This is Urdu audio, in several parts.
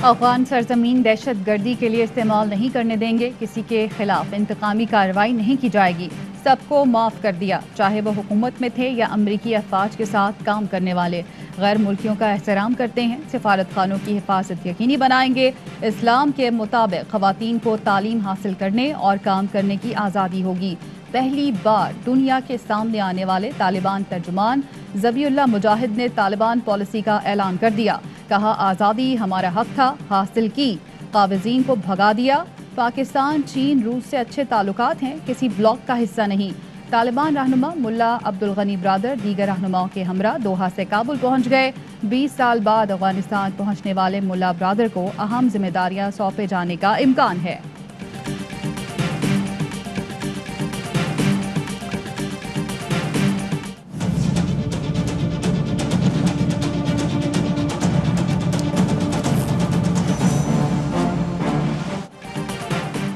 افغان سرزمین دہشت گردی کے لیے استعمال نہیں کرنے دیں گے، کسی کے خلاف انتقامی کارروائی نہیں کی جائے گی، سب کو معاف کر دیا، چاہے وہ حکومت میں تھے یا امریکی افواج کے ساتھ کام کرنے والے، غیر ملکیوں کا احترام کرتے ہیں، سفارت خانوں کی حفاظت یقینی بنائیں گے، اسلام کے مطابق خواتین کو تعلیم حاصل کرنے اور کام کرنے کی آزادی ہوگی۔ پہلی بار دنیا کے سامنے آنے والے طالبان ترجمان ذبیح اللہ مجاہد نے طالبان پالیسی کا اعلان کر دیا، کہا آزادی ہمارا حق تھا، حاصل کی، قابضین کو بھگا دیا، پاکستان چین روس سے اچھے تعلقات ہیں، کسی بلاک کا حصہ نہیں۔ طالبان رہنما ملا عبدالغنی برادر دیگر رہنماؤں کے ہمراہ دوحہ سے کابل پہنچ گئے۔ 20 سال بعد افغانستان پہنچنے والے ملا برادر کو اہم ذمہ داریاں سونپے جانے کا امکان ہے۔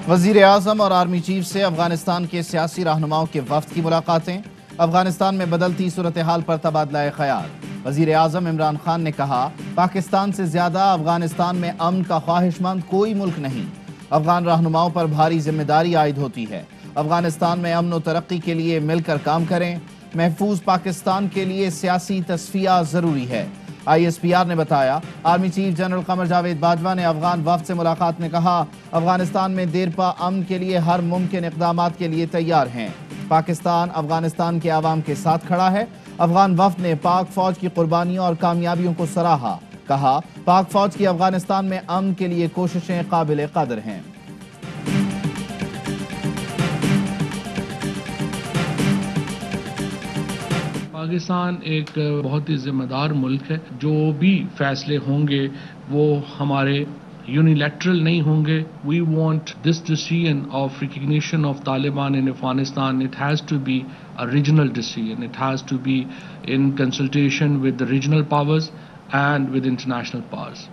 وزیر اعظم اور آرمی چیف سے افغانستان کے سیاسی رہنماؤں کے وفد کی ملاقاتیں، افغانستان میں بدلتی صورتحال پر تبادلہ خیال۔ وزیر اعظم عمران خان نے کہا پاکستان سے زیادہ افغانستان میں امن کا خواہش مند کوئی ملک نہیں، افغان رہنماؤں پر بھاری ذمہ داری عائد ہوتی ہے، افغانستان میں امن و ترقی کے لیے مل کر کام کریں، محفوظ پاکستان کے لیے سیاسی تصفیہ ضروری ہے۔ ISPR نے بتایا army chief general Qamar Javed Bajwa نے افغان وفد سے ملاقات میں کہا افغانستان میں دیرپا امن کے لیے ہر ممکن اقدامات کے لیے تیار ہیں، پاکستان افغانستان کے عوام کے ساتھ کھڑا ہے۔ افغان وفد نے پاک فوج کی قربانیوں اور کامیابیوں کو سراہا، کہا پاک فوج کی افغانستان میں امن کے لیے کوششیں قابل قدر ہیں۔ پاکستان ایک بہت ہی ذمہ دار ملک ہے، جو بھی فیصلے ہوں گے وہ ہمارے یونیلیٹرل نہیں ہوں گے۔ We want this decision of recognition of Taliban in Afghanistan, it has to be a regional decision, it has to be in consultation with the regional powers and with international powers۔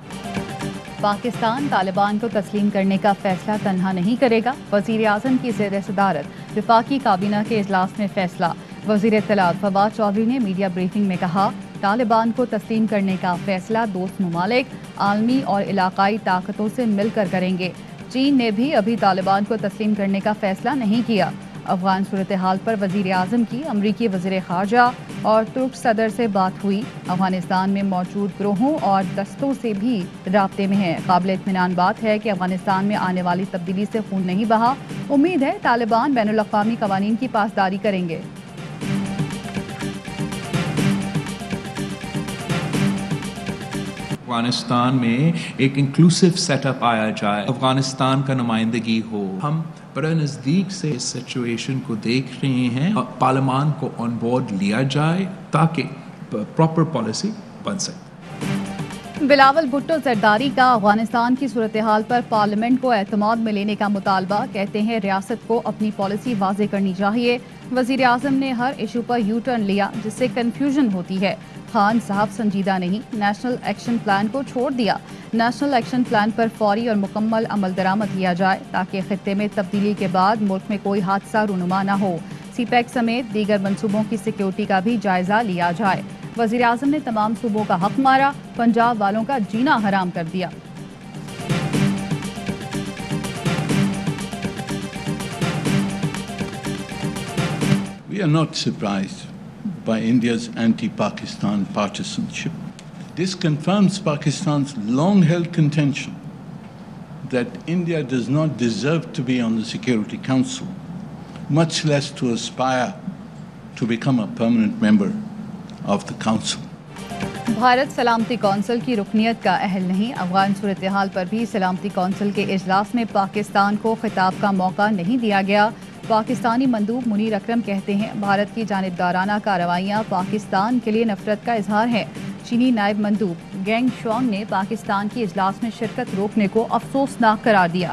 Pakistan Taliban کو تسلیم کرنے کا فیصلہ تنہا نہیں کرے گا، وزیر اعظم کی زیر صدارت وفاقی کابینہ کے اجلاس میں فیصلہ۔ وزیر اطلاعات فواد چودھری نے میڈیا بریفنگ میں کہا طالبان کو تسلیم کرنے کا فیصلہ دوست ممالک، عالمی اور علاقائی طاقتوں سے مل کر کریں گے۔ چین نے بھی ابھی طالبان کو تسلیم کرنے کا فیصلہ نہیں کیا۔ افغان صورتحال پر وزیر اعظم کی امریکی وزیر خارجہ اور ترک صدر سے بات ہوئی، افغانستان میں موجود گروہوں اور دستوں سے بھی رابطے میں ہیں۔ قابل اطمینان بات ہے کہ افغانستان میں آنے والی تبدیلی سے خون نہیں بہا، امید ہے طالبان بین الاقوامی قوانین کی پاسداری کریں گے۔ افغانستان میں ایک انکلوسیو سیٹ اپ آیا جائے، افغانستان کا نمائندگی ہو۔ ہم بڑا نزدیک سے اس سچویشن کو دیکھ رہے ہیں، پارلیمان کو آن بورڈ لیا جائے تاکہ پراپر پالیسی بن سکے۔ بلاول بھٹو زرداری کا افغانستان کی صورتحال پر پارلیمنٹ کو اعتماد میں لینے کا مطالبہ، کہتے ہیں ریاست کو اپنی پالیسی واضح کرنی چاہیے۔ وزیر اعظم نے ہر ایشو پر یو ٹرن لیا جس سے کنفیوژن ہوتی ہے، خان صاحب سنجیدہ نہیں، نیشنل ایکشن پلان کو چھوڑ دیا، نیشنل ایکشن پلان پر فوری اور مکمل عمل درآمد لیا جائے تاکہ خطے میں تبدیلی کے بعد ملک میں کوئی حادثہ رونما نہ ہو، سی پیک سمیت دیگر منصوبوں کی سیکیورٹی کا بھی جائزہ لیا جائے۔ وزیر اعظم نے تمام صوبوں کا حق مارا، پنجاب والوں کا جینا حرام کر دیا۔ We are not surprised by India's anti-Pakistan partisanship. This confirms Pakistan's long-held contention that India does not deserve to be on the Security Council, much less to aspire to become a permanent member of the Council. Bharat سلامتی کونسل کی رکنیت کا اہل نہیں، افغان صورتحال پر بھی سلامتی کونسل کے اجلاس میں پاکستان کو خطاب کا موقع نہیں دیا گیا۔ پاکستانی مندوب منیر اکرم کہتے ہیں بھارت کی جانبدارانہ کارروائیاں پاکستان کے لیے نفرت کا اظہار ہے۔ چینی نائب مندوب گینگ شوانگ نے پاکستان کی اجلاس میں شرکت روکنے کو افسوسناک قرار دیا۔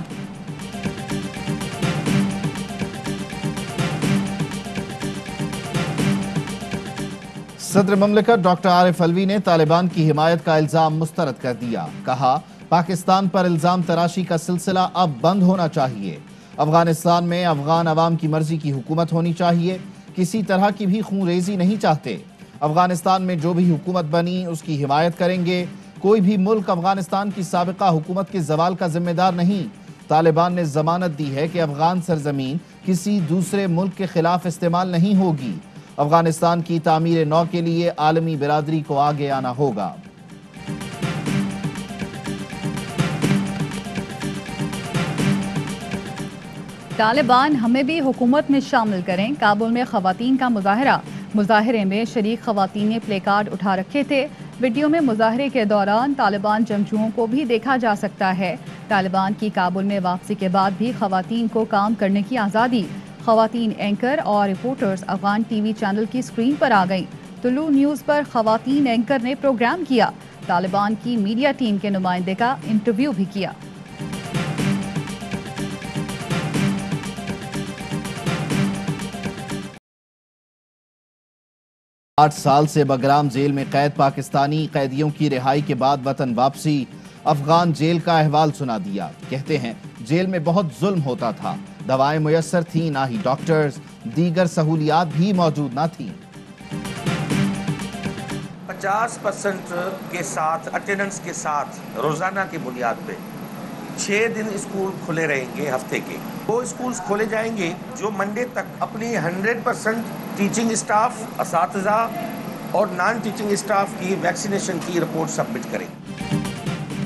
صدر مملکت ڈاکٹر عارف علوی نے طالبان کی حمایت کا الزام مسترد کر دیا، کہا پاکستان پر الزام تراشی کا سلسلہ اب بند ہونا چاہیے، افغانستان میں افغان عوام کی مرضی کی حکومت ہونی چاہیے، کسی طرح کی بھی خون ریزی نہیں چاہتے، افغانستان میں جو بھی حکومت بنی اس کی حمایت کریں گے، کوئی بھی ملک افغانستان کی سابقہ حکومت کے زوال کا ذمہ دار نہیں۔ طالبان نے ضمانت دی ہے کہ افغان سرزمین کسی دوسرے ملک کے خلاف استعمال نہیں ہوگی۔ افغانستان کی تعمیر نو کے لیے عالمی برادری کو آگے آنا ہوگا۔ طالبان ہمیں بھی حکومت میں شامل کریں، کابل میں خواتین کا مظاہرہ۔ مظاہرے میں شریک خواتین نے پلے کارڈ اٹھا رکھے تھے۔ ویڈیو میں مظاہرے کے دوران طالبان جنگجوؤں کو بھی دیکھا جا سکتا ہے۔ طالبان کی کابل میں واپسی کے بعد بھی خواتین کو کام کرنے کی آزادی۔ خواتین اینکر اور reporters Afghan T V channel کی سکرین پر آ گئیں۔ طلوع نیوز پر خواتین اینکر نے پروگرام کیا۔ طالبان کی میڈیا ٹیم کے نمائندے کا انٹرویو بھی کیا۔ 8 سال سے بگرام جیل میں قید پاکستانی قیدیوں کی رہائی کے بعد وطن واپسی۔ افغان جیل کا احوال سنا دیا۔ کہتے ہیں جیل میں بہت ظلم ہوتا تھا، دوائیں میسر تھیں نہ ہی ڈاکٹرز، دیگر سہولیات بھی موجود نہ تھیں۔ 50% کے ساتھ اٹینڈنس کے ساتھ روزانہ کی بنیاد پہ 6 دن اسکول کھلے رہیں گے ہفتے کے۔ وہ اسکولز کھولے جائیں گے جو منڈے تک اپنی 100% ٹیچنگ اسٹاف، اساتذہ اور نان ٹیچنگ اسٹاف کی ویکسینیشن کی رپورٹ سبمٹ کریں۔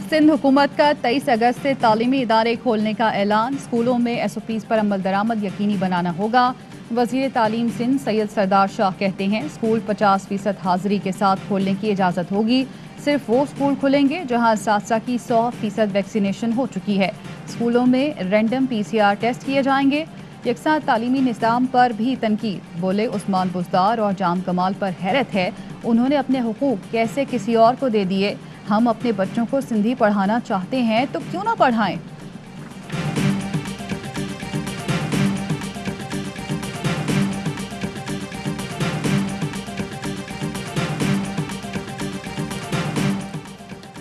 سندھ حکومت کا 23 اگست سے تعلیمی ادارے کھولنے کا اعلان۔ اسکولوں میں SOPs پر عمل درآمد یقینی بنانا ہوگا۔ وزیر تعلیم سندھ سید سردار شاہ کہتے ہیں اسکول 50% حاضری کے ساتھ کھولنے کی اجازت ہوگی۔ صرف وہ اسکول کھلیں گے جہاں اساتذہ کی 100% ویکسینیشن ہو چکی ہے۔ اسکولوں میں رینڈم PCR ٹیسٹ کیے جائیں گے۔ یکساں تعلیمی نظام پر بھی تنقید۔ بولے عثمان بزدار اور جام کمال پر حیرت ہے، انہوں نے اپنے حقوق کیسے کسی اور کو دے دیے؟ ہم اپنے بچوں کو سندھی پڑھانا چاہتے ہیں تو کیوں نہ پڑھائیں؟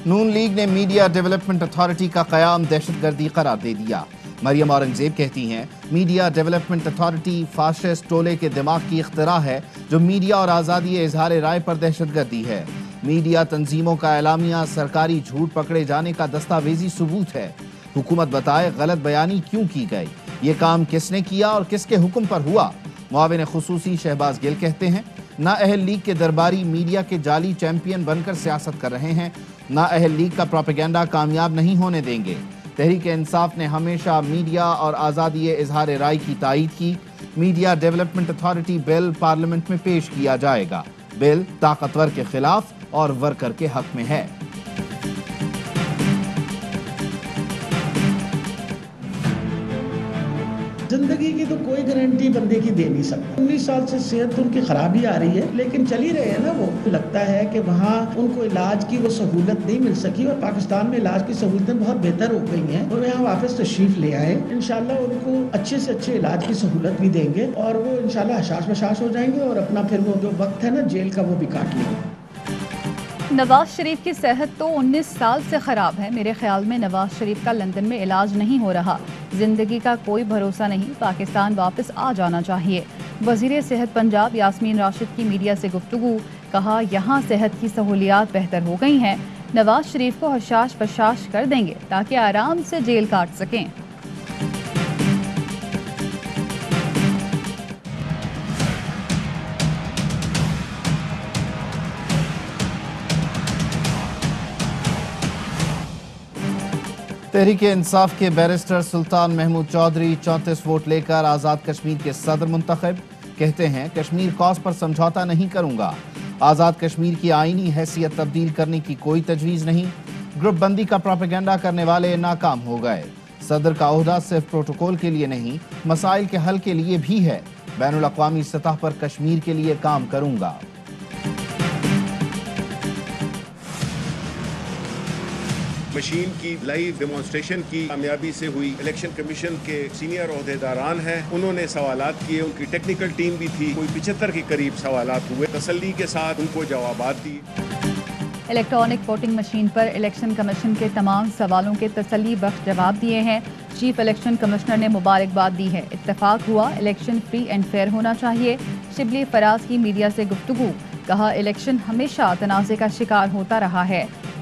نون لیگ نے میڈیا ڈیولپمنٹ اتھارٹی کا قیام دہشت گردی قرار دے دیا۔ مریم اورنگزیب کہتی ہیں میڈیا ڈیولپمنٹ اتھارٹی فاشسٹ ٹولے کے دماغ کی اختراع ہے جو میڈیا اور آزادی اظہار رائے پر دہشت گردی ہے۔ میڈیا تنظیموں کا اعلامیہ سرکاری جھوٹ پکڑے جانے کا دستاویزی ثبوت ہے۔ حکومت بتائے غلط بیانی کیوں کی گئی، یہ کام کس نے کیا اور کس کے حکم پر ہوا؟ معاون خصوصی شہباز گل کہتے ہیں نااہل لیگ کے درباری میڈیا کے جعلی چیمپئن بن کر سیاست کر رہے ہیں۔ نااہل لیگ کا پروپیگنڈا کامیاب نہیں ہونے دیں گے۔ تحریک انصاف نے ہمیشہ میڈیا اور آزادی اظہار رائے کی تائید کی۔ میڈیا ڈیولپمنٹ اتھارٹی بل پارلیمنٹ میں پیش کیا جائے گا۔ بل طاقتور کے خلاف اور ورکر کے حق میں ہے۔ زندگی کی تو کوئی گارنٹی بندے کی دے نہیں سکتا۔ 19 سال سے صحت ان کی خرابی آ رہی ہے لیکن چل ہی رہے ہیں نا۔ وہ لگتا ہے کہ وہاں ان کو علاج کی وہ سہولت نہیں مل سکی اور پاکستان میں علاج کی سہولتیں بہت بہتر ہو گئی ہیں۔ وہ یہاں واپس تشریف لے آئے، انشاءاللہ ان کو اچھے سے اچھے علاج کی سہولت بھی دیں گے اور وہ انشاءاللہ حشاش بشاش ہو جائیں گے اور اپنا پھر وہ جو وقت ہے نا جیل کا وہ بھی کاٹ لیں گے۔ نواز شریف کی صحت تو 19 سال سے خراب ہے۔ میرے خیال میں نواز شریف کا لندن میں علاج نہیں ہو رہا۔ زندگی کا کوئی بھروسہ نہیں، پاکستان واپس آ جانا چاہیے۔ وزیر صحت پنجاب یاسمین راشد کی میڈیا سے گفتگو، کہا یہاں صحت کی سہولیات بہتر ہو گئی ہیں، نواز شریف کو حشاش بشاش کر دیں گے تاکہ آرام سے جیل کاٹ سکیں۔ تحریک انصاف کے بیرسٹر سلطان محمود چودھری 34 ووٹ لے کر آزاد کشمیر کے صدر منتخب۔ کہتے ہیں کشمیر کاز پر سمجھوتا نہیں کروں گا۔ آزاد کشمیر کی آئینی حیثیت تبدیل کرنے کی کوئی تجویز نہیں۔ گروپ بندی کا پروپیگنڈا کرنے والے ناکام ہو گئے۔ صدر کا عہدہ صرف پروٹوکول کے لیے نہیں، مسائل کے حل کے لیے بھی ہے۔ بین الاقوامی سطح پر کشمیر کے لیے کام کروں گا۔ مشین کی لائیو ڈیمانسٹریشن کی کامیابی سے ہوئی۔ الیکشن کمیشن کے سینئر عہدیداران ہیں، انہوں نے سوالات کیے، ان کی ٹیکنیکل ٹیم بھی تھی، کوئی 75 کے قریب سوالات ہوئے، تسلی کے ساتھ ان کو جوابات دیے۔ الیکٹرانک ووٹنگ مشین پر الیکشن کمیشن کے تمام سوالوں کے تسلی بخش جواب دیے ہیں۔ چیف الیکشن کمشنر نے مبارکباد دی ہے۔ اتفاق ہوا الیکشن فری اینڈ فیئر ہونا چاہیے۔ شبلی فراز کی میڈیا سے گفتگو، کہا الیکشن ہمیشہ تنازع کا شکار ہوتا رہا ہے،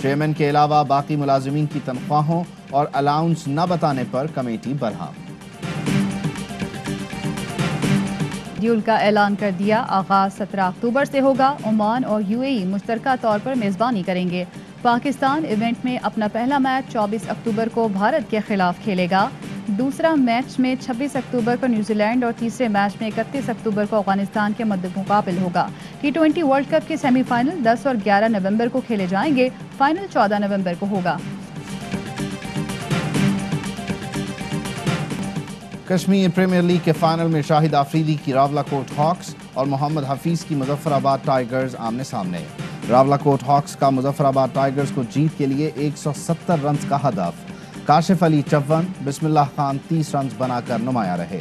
چیئرمین کے علاوہ باقی ملازمین کی تنخواہوں اور الاؤنس نہ بتانے پر کمیٹی برہم۔ شیڈیول کا اعلان کر دیا، آغاز 17 اکتوبر سے ہوگا۔ عمان اور UAE مشترکہ طور پر میزبانی کریں گے۔ پاکستان ایونٹ میں اپنا پہلا میچ 24 اکتوبر کو بھارت کے خلاف کھیلے گا۔ دوسرا میچ میں 26 اکتوبر کو نیوزی لینڈ اور تیسرے میچ میں 31 اکتوبر کو افغانستان کے مد مقابل ہوگا۔ T20 ورلڈ کپ کے سیمی فائنل 10 اور 11 نومبر کو کھیلے جائیں گے، فائنل 14 نومبر کو ہوگا۔ کشمیر پریمیئر لیگ کے فائنل میں شاہد آفریدی کی راولاکوٹ ہاکس اور محمد حفیظ کی مظفر آباد ٹائیگرز آمنے سامنے۔ راولاکوٹ ہاکس کا مظفر آباد ٹائیگرز کو جیت کے لیے 170 رنز کا ہدف۔ کاشف علی 54، بسم اللہ خان 30 رنز بنا کر نمایاں رہے۔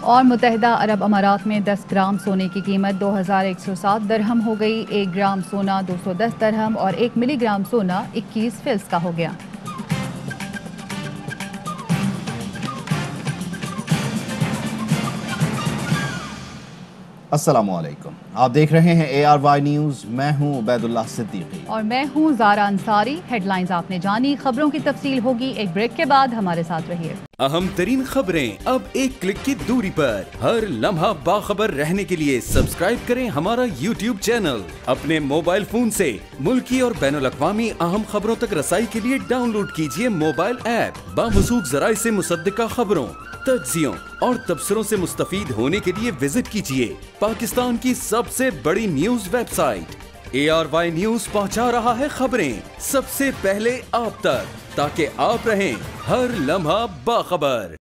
اور متحدہ عرب امارات میں 10 گرام سونے کی قیمت 2107 درہم ہو گئی۔ 1 گرام سونا 210 درہم اور 1 ملی گرام سونا 21 فلس کا ہو گیا۔ السلام علیکم، آپ دیکھ رہے ہیں ARY نیوز، میں ہوں عبید اللہ صدیقی اور میں ہوں زارا انصاری۔ ہیڈ لائنز آپ نے جانی، خبروں کی تفصیل ہوگی ایک بریک کے بعد، ہمارے ساتھ رہیے۔ اہم ترین خبریں اب ایک کلک کی دوری پر، ہر لمحہ باخبر رہنے کے لیے سبسکرائب کریں ہمارا YouTube چینل۔ اپنے موبائل فون سے ملکی اور بین الاقوامی اہم خبروں تک رسائی کے لیے ڈاؤن لوڈ کیجیے موبائل ایپ۔ باموثوق ذرائع سے مصدقہ خبروں، تجزیوں اور تبصروں سے مستفید ہونے کے لیے وزٹ کیجیے پاکستان کی سب سے بڑی news website. ARY news پہنچا رہا ہے خبریں سب سے پہلے آپ تک، تاکہ آپ رہیں ہر لمحہ باخبر۔